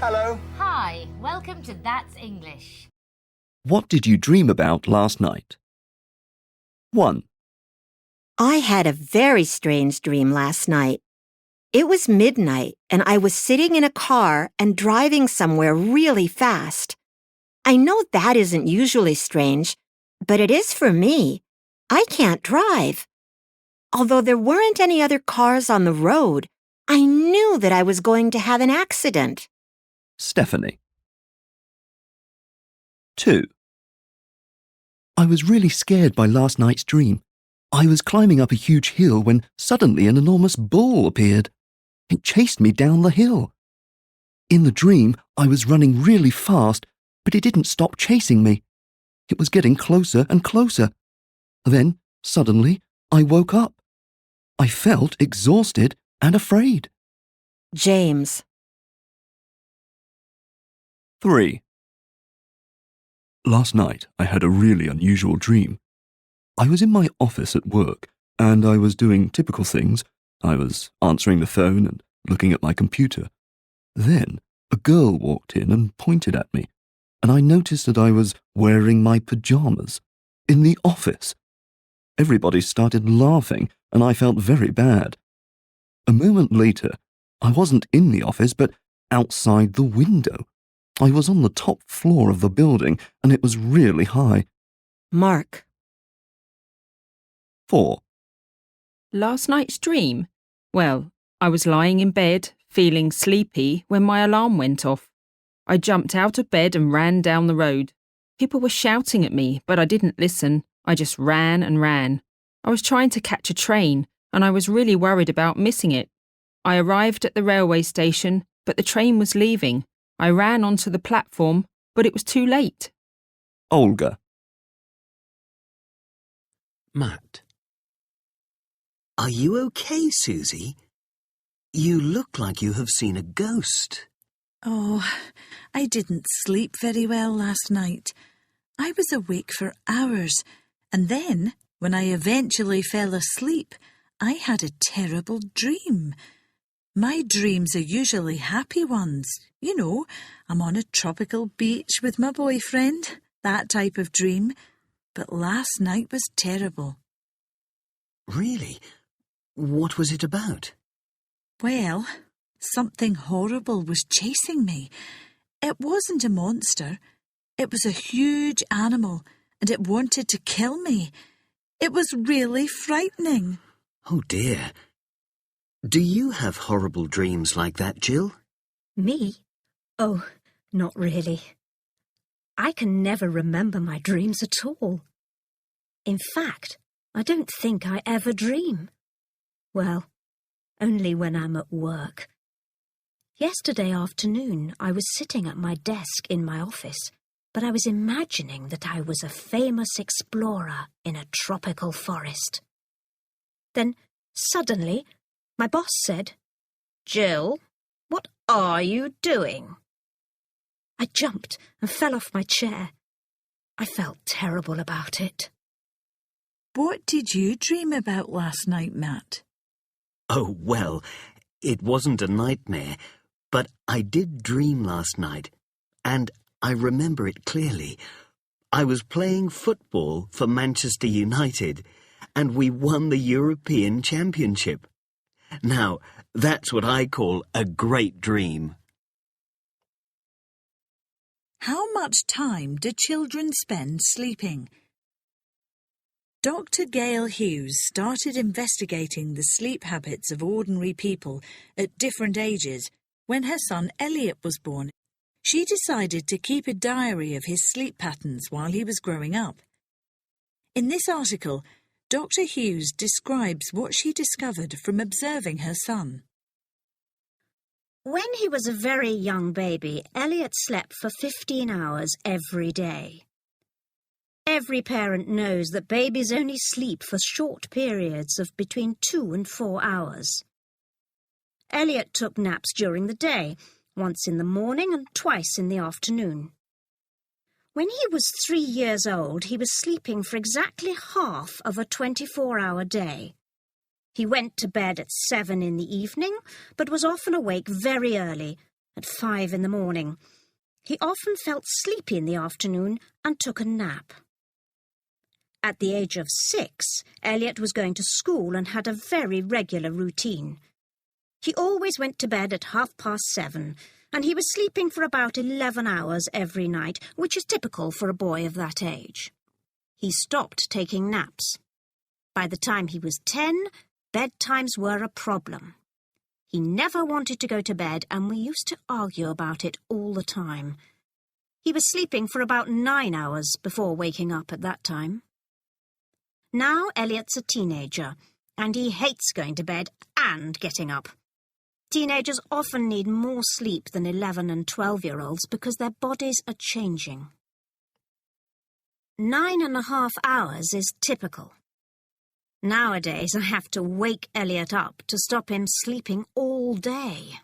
Hello. Hi, welcome to That's English. What did you dream about last night? 1, I had a very strange dream last night. It was midnight, and I was sitting in a car and driving somewhere really fast. I know that isn't usually strange, but it is for me. I can't drive. Although there weren't any other cars on the road, I knew that I was going to have an accident. Stephanie. 2, I was really scared by last night's dream. I was climbing up a huge hill when suddenly an enormous bull appeared. It chased me down the hill. In the dream, I was running really fast, but it didn't stop chasing me. It was getting closer and closer. Then, suddenly, I woke up. I felt exhausted and afraid. James. 3, last night I had a really unusual dream. I was in my office at work, and I was doing typical things. I was answering the phone and looking at my computer. Then a girl walked in and pointed at me, and I noticed that I was wearing my pajamas in the office. Everybody started laughing, and I felt very bad. A moment later, I wasn't in the office, but outside the window. I was on the top floor of the building, and it was really high. Mark. 4, Last night's dream? Well, I was lying in bed, feeling sleepy, when my alarm went off. I jumped out of bed and ran down the road. People were shouting at me, but I didn't listen. I just ran and ran. I was trying to catch a train, and I was really worried about missing it. I arrived at the railway station, but the train was leaving. I ran onto the platform, but it was too late. Olga. Matt. Are you okay, Susie? You look like you have seen a ghost. Oh, I didn't sleep very well last night. I was awake for hours, and then, when I eventually fell asleep, I had a terrible dream. My dreams are usually happy ones. You know, I'm on a tropical beach with my boyfriend, that type of dream. But last night was terrible. Really? What was it about? Well, something horrible was chasing me. It wasn't a monster. It was a huge animal, and it wanted to kill me. It was really frightening. Oh dear. Do you have horrible dreams like that, Jill? Me? Oh, not really. I can never remember my dreams at all. In fact, I don't think I ever dream. Well, only when I'm at work. Yesterday afternoon, I was sitting at my desk in my office, but I was imagining that I was a famous explorer in a tropical forest. Then, suddenly, my boss said, "Jill, what are you doing?" I jumped and fell off my chair. I felt terrible about it. What did you dream about last night, Matt? Oh, well, it wasn't a nightmare, but I did dream last night, and I remember it clearly. I was playing football for Manchester United, and we won the European Championship. Now, that's what I call a great dream. How much time do children spend sleeping? Dr. Gail Hughes started investigating the sleep habits of ordinary people at different ages when her son Elliot was born. She decided to keep a diary of his sleep patterns while he was growing up. In this article, Dr. Hughes describes what she discovered from observing her son. When he was a very young baby, Elliot slept for 15 hours every day. Every parent knows that babies only sleep for short periods of between 2 and 4 hours. Elliot took naps during the day, once in the morning and twice in the afternoon. When he was 3 years old, he was sleeping for exactly half of a 24-hour day. He went to bed at 7 in the evening, but was often awake very early, at 5 in the morning. He often felt sleepy in the afternoon and took a nap. At the age of 6, Elliot was going to school and had a very regular routine. He always went to bed at 7:30, and he was sleeping for about 11 hours every night, which is typical for a boy of that age. He stopped taking naps. By the time he was 10, bedtimes were a problem. He never wanted to go to bed, and we used to argue about it all the time. He was sleeping for about 9 hours before waking up at that time. Now Elliot's a teenager, and he hates going to bed and getting up. Teenagers often need more sleep than 11 and 12-year-olds because their bodies are changing. 9.5 hours is typical. Nowadays, I have to wake Elliot up to stop him sleeping all day.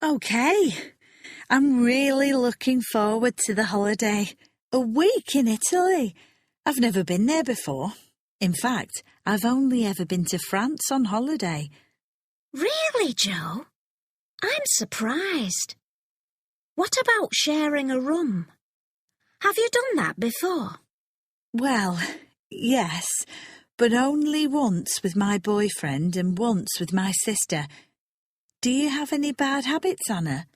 OK, I'm really looking forward to the holiday. A week in Italy. I've never been there before. In fact, I've only ever been to France on holiday. Really, Joe? I'm surprised. What about sharing a room? Have you done that before? Well, yes, but only once with my boyfriend and once with my sister. Do you have any bad habits, Anna?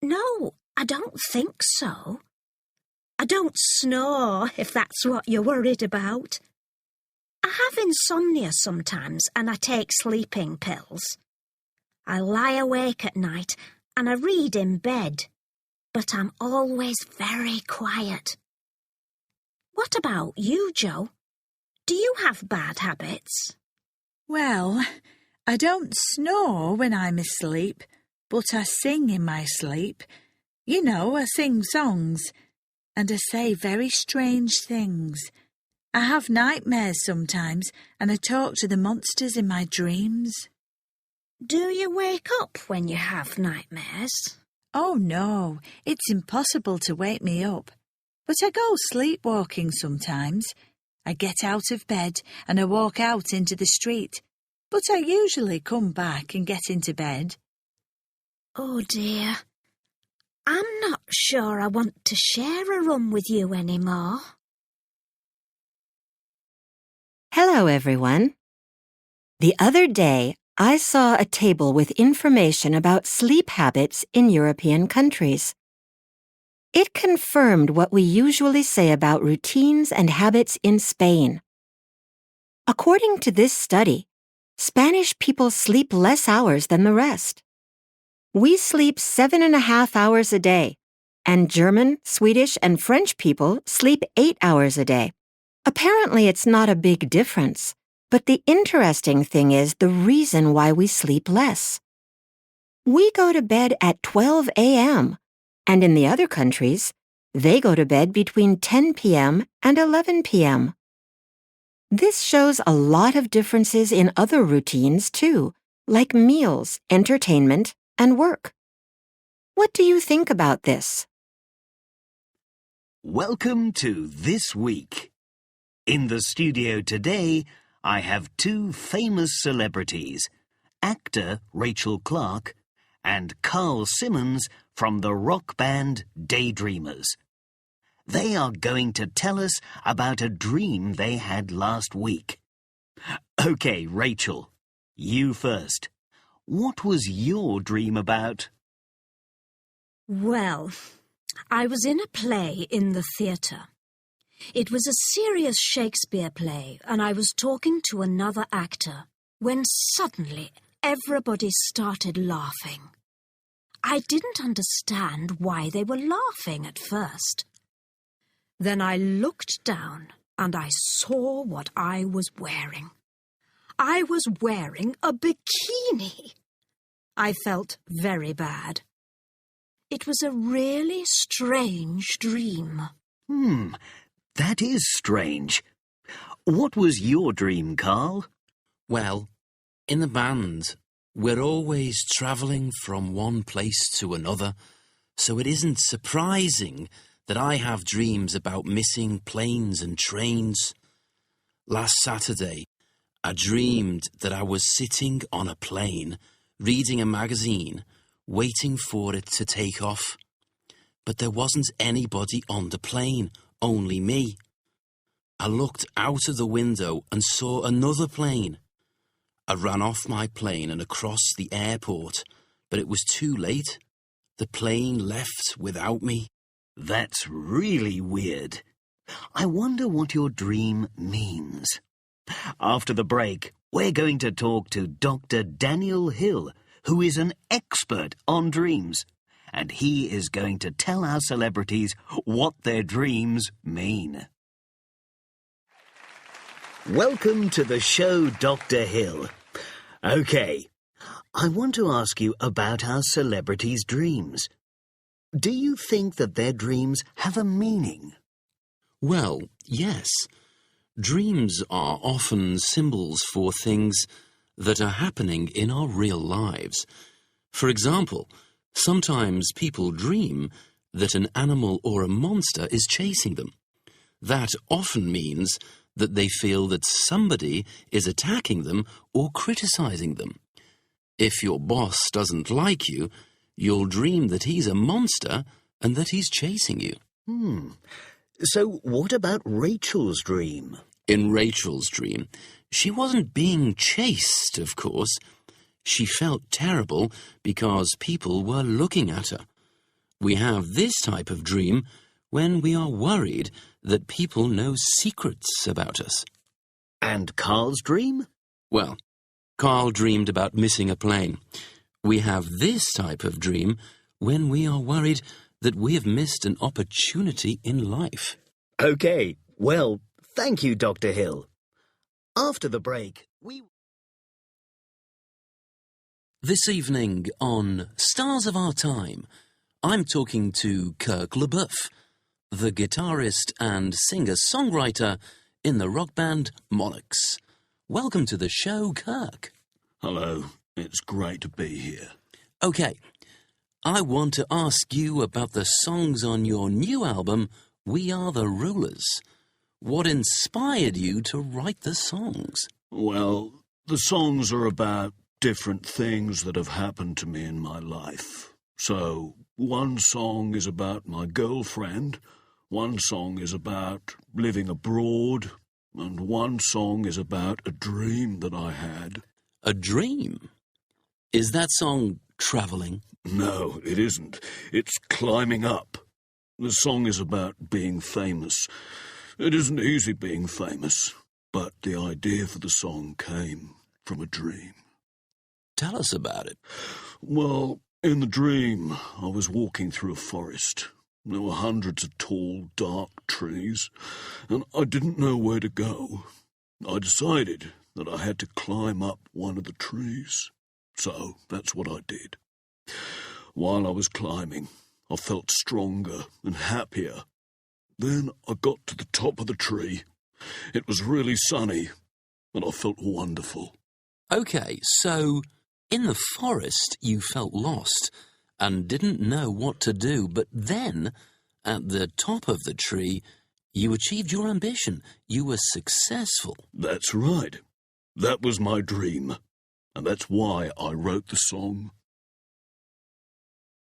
No, I don't think so. I don't snore, if that's what you're worried about. I have insomnia sometimes, and I take sleeping pills. I lie awake at night, and I read in bed, but I'm always very quiet. What about you, Joe? Do you have bad habits? Well, I don't snore when I'm asleep, but I sing in my sleep. You know, I sing songs, and I say very strange things. I have nightmares sometimes, and I talk to the monsters in my dreams. Do you wake up when you have nightmares? Oh, no, it's impossible to wake me up. But I go sleepwalking sometimes. I get out of bed and I walk out into the street, but I usually come back and get into bed. Oh, dear. I'm not sure I want to share a room with you anymore. Hello, everyone. The other day, I saw a table with information about sleep habits in European countries. It confirmed what we usually say about routines and habits in Spain. According to this study, Spanish people sleep less hours than the rest. We sleep 7.5 hours a day, and German, Swedish, and French people sleep 8 hours a day. Apparently, it's not a big difference, but the interesting thing is the reason why we sleep less. We go to bed at 12 a.m., and in the other countries, they go to bed between 10 p.m. and 11 p.m. This shows a lot of differences in other routines, too, like meals, entertainment, and work. What do you think about this? Welcome to This Week. In the studio today, I have two famous celebrities, actor Rachel Clark and Carl Simmons from the rock band Daydreamers. They are going to tell us about a dream they had last week. OK, Rachel, you first. What was your dream about? Well, I was in a play in the theatre. It was a serious Shakespeare play, and I was talking to another actor when suddenly everybody started laughing. I didn't understand why they were laughing at first. Then I looked down and I saw what I was wearing. I was wearing a bikini. I felt very bad. It was a really strange dream. That is strange. What was your dream, Carl? Well, in the band, we're always travelling from one place to another, so it isn't surprising that I have dreams about missing planes and trains. Last Saturday, I dreamed that I was sitting on a plane, reading a magazine, waiting for it to take off. But there wasn't anybody on the plane, only me. I looked out of the window and saw another plane. I ran off my plane and across the airport, but it was too late. The plane left without me. That's really weird. I wonder what your dream means. After the break, we're going to talk to Dr. Daniel Hill, who is an expert on dreams, and he is going to tell our celebrities what their dreams mean. Welcome to the show, Dr. Hill. OK, I want to ask you about our celebrities' dreams. Do you think that their dreams have a meaning? Well, yes. Dreams are often symbols for things that are happening in our real lives. For example, sometimes people dream that an animal or a monster is chasing them. That often means that they feel that somebody is attacking them or criticizing them. If your boss doesn't like you, you'll dream that he's a monster and that he's chasing you. So what about Rachel's dream? In Rachel's dream, she wasn't being chased, of course. She felt terrible because people were looking at her. We have this type of dream when we are worried that people know secrets about us. And Carl's dream? Well, Carl dreamed about missing a plane. We have this type of dream when we are worried that we have missed an opportunity in life. OK, well, thank you, Dr. Hill. After the break, This evening on Stars of Our Time, I'm talking to Kirk LaBeouf, the guitarist and singer-songwriter in the rock band Monarchs. Welcome to the show, Kirk. Hello, it's great to be here. OK, I want to ask you about the songs on your new album, We Are the Rulers. What inspired you to write the songs? Well, the songs are about different things that have happened to me in my life. So, one song is about my girlfriend, one song is about living abroad, and one song is about a dream that I had. A dream? Is that song travelling? No, it isn't. It's climbing up. The song is about being famous. It isn't easy being famous, but the idea for the song came from a dream. Tell us about it. Well, in the dream, I was walking through a forest. There were hundreds of tall, dark trees, and I didn't know where to go. I decided that I had to climb up one of the trees. So that's what I did. While I was climbing, I felt stronger and happier. Then I got to the top of the tree. It was really sunny, and I felt wonderful. OK, so in the forest you felt lost and didn't know what to do, but then, at the top of the tree, you achieved your ambition. You were successful. That's right. That was my dream, and that's why I wrote the song.